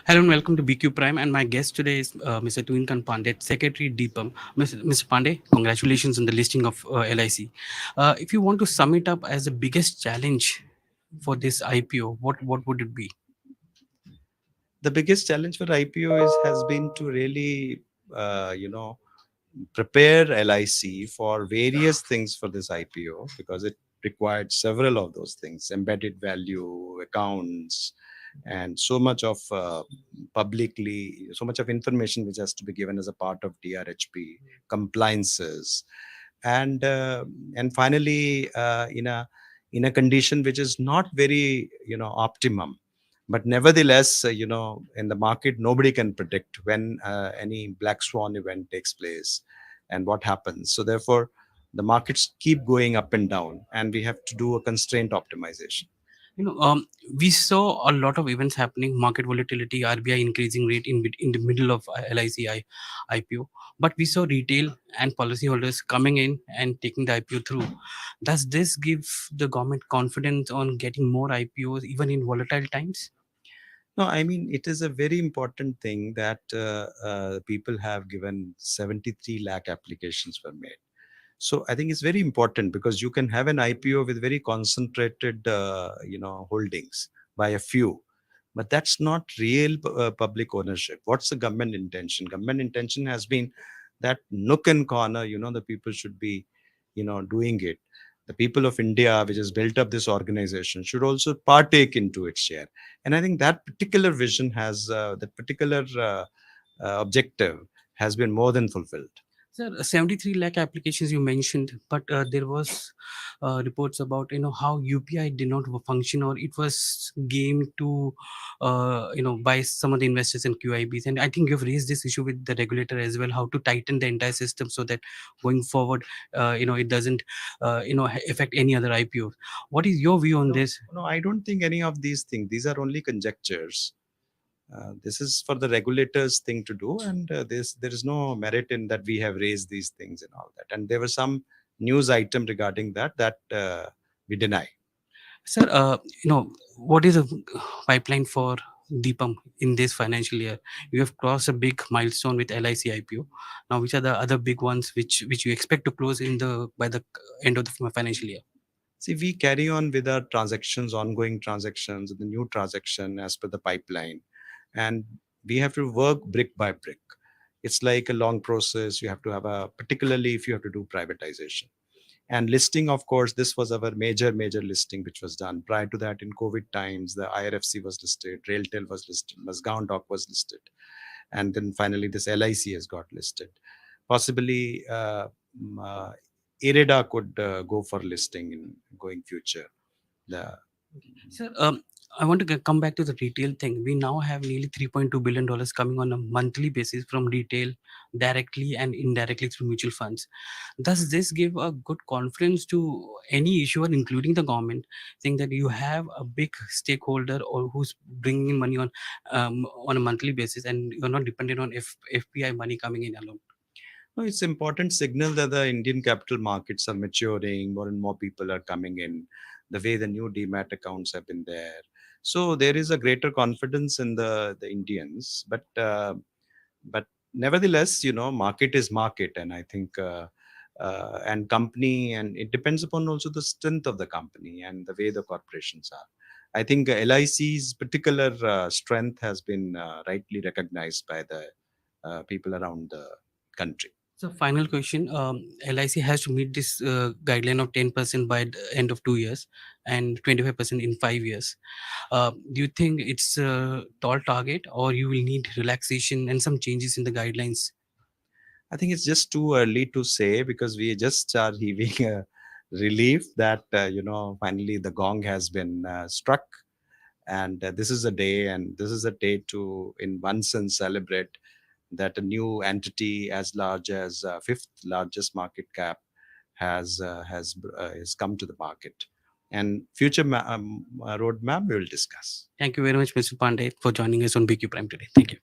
Hello and welcome to BQ Prime. And my guest today is Mr. Tuhin Pandey, Secretary DIPAM. Mr. Pandey, congratulations on the listing of LIC. If you want to sum it up as the biggest challenge for this IPO, what would it be? The biggest challenge for IPO has been to really, prepare LIC for various things for this IPO because it required several of those things: embedded value, accounts, and so much of information which has to be given as a part of DRHP compliances, and and finally, in a condition which is not very optimum, but nevertheless, in the market nobody can predict when any black swan event takes place and what happens. So therefore the markets keep going up and down, and we have to do a constraint optimization. You know, we saw a lot of events happening, market volatility, RBI increasing rate in the middle of LIC IPO, but we saw retail and policyholders coming in and taking the IPO through. Does this give the government confidence on getting more IPOs even in volatile times? No, I mean, it is a very important thing that people have given 73 lakh applications were made. So I think it's very important because you can have an IPO with very concentrated, holdings by a few, but that's not real public ownership. What's the government intention? Government intention has been that nook and corner, the people should be, doing it. The people of India, which has built up this organization, should also partake into its share. And I think that particular vision that particular objective has been more than fulfilled. Sir, 73 lakh applications you mentioned, but there was reports about how UPI did not function, or it was game to by some of the investors and QIBs. And I think you've raised this issue with the regulator as well, how to tighten the entire system so that going forward, it doesn't affect any other IPOs. What is your view on No, this? no, I don't think any of these things. These are only conjectures. This is for the regulators' thing to do, and there is no merit in that we have raised these things and all that. And there was some news item regarding that we deny. Sir, what is a pipeline for Deepam in this financial year? You have crossed a big milestone with LIC IPO. Now, which are the other big ones which you expect to close in the by the end of the financial year? See, we carry on with our transactions, ongoing transactions, the new transaction as per the pipeline, and we have to work brick by brick. It's like a long process. You have to have particularly if you have to do privatization. And listing, of course, this was our major listing which was done. Prior to that, in COVID times, the IRFC was listed, Railtel was listed, Mazgaon Dock was listed, and then finally this LIC has got listed. Possibly IREDA could go for listing in going future. The Sir, I want to come back to the retail thing. We now have nearly $3.2 billion coming on a monthly basis from retail, directly and indirectly through mutual funds. Does this give a good confidence to any issuer, including the government, saying that you have a big stakeholder or who's bringing in money on a monthly basis, and you're not dependent on FPI money coming in alone? No, it's important signal that the Indian capital markets are maturing. More and more people are coming in. The way the new demat accounts have been there, so there is a greater confidence in the Indians. But nevertheless, market is market, and I think and company, and it depends upon also the strength of the company and the way the corporations are. I think LIC's particular strength has been rightly recognized by the people around the country. So final question, LIC has to meet this guideline of 10% by the end of 2 years and 25% in 5 years. Do you think it's a tall target, or you will need relaxation and some changes in the guidelines? I think it's just too early to say because we just are heaving a relief that finally the gong has been struck, and this is a day, and this is a day to, in one sense, celebrate that a new entity as large as fifth largest market cap has come to the market, and future roadmap we will discuss. Thank you very much, Mr. Pandey, for joining us on BQ Prime today. Thank you.